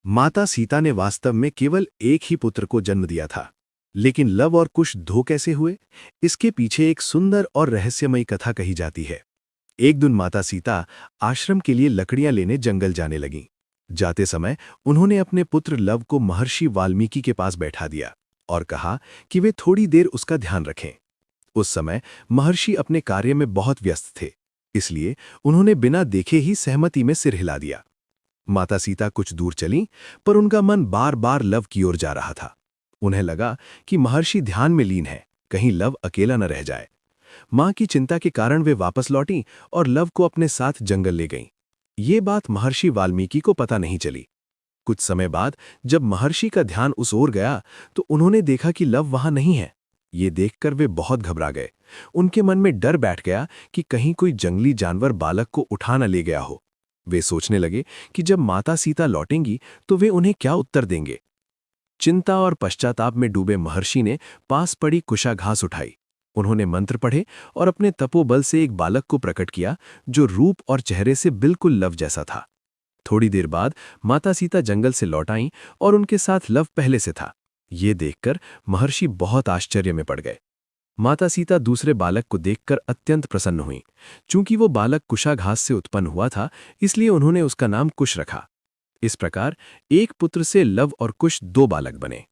माता सीता ने वास्तव में केवल एक ही पुत्र को जन्म दिया था, लेकिन लव और कुश दो कैसे हुए? इसके पीछे एक सुंदर और रहस्यमयी कथा कही जाती है। एक दिन माता सीता आश्रम के लिए लकड़ियां लेने जंगल जाने लगीं। जाते समय उन्होंने अपने पुत्र लव को महर्षि वाल्मीकि के पास बैठा दिया और कहा कि वे थोड़ी देर उसका ध्यान रखें। उस समय महर्षि अपने कार्य में बहुत व्यस्त थे, इसलिए उन्होंने बिना देखे ही सहमति में सिर हिला दिया। माता सीता कुछ दूर चलीं, पर उनका मन बार बार लव की ओर जा रहा था। उन्हें लगा कि महर्षि ध्यान में लीन है, कहीं लव अकेला न रह जाए। मां की चिंता के कारण वे वापस लौटीं और लव को अपने साथ जंगल ले गईं। ये बात महर्षि वाल्मीकि को पता नहीं चली। कुछ समय बाद जब महर्षि का ध्यान उस ओर गया, तो उन्होंने देखा कि लव वहां नहीं है। ये देखकर वे बहुत घबरा गए। उनके मन में डर बैठ गया कि कहीं कोई जंगली जानवर बालक को उठा न ले गया हो। वे सोचने लगे कि जब माता सीता लौटेंगी तो वे उन्हें क्या उत्तर देंगे। चिंता और पश्चाताप में डूबे महर्षि ने पास पड़ी कुशा घास उठाई। उन्होंने मंत्र पढ़े और अपने तपोबल से एक बालक को प्रकट किया, जो रूप और चेहरे से बिल्कुल लव जैसा था। थोड़ी देर बाद माता सीता जंगल से लौट आईं और उनके साथ लव पहले से था। ये देखकर महर्षि बहुत आश्चर्य में पड़ गए। माता सीता दूसरे बालक को देखकर अत्यंत प्रसन्न हुईं। चूंकि वो बालक कुशा घास से उत्पन्न हुआ था, इसलिए उन्होंने उसका नाम कुश रखा। इस प्रकार एक पुत्र से लव और कुश दो बालक बने।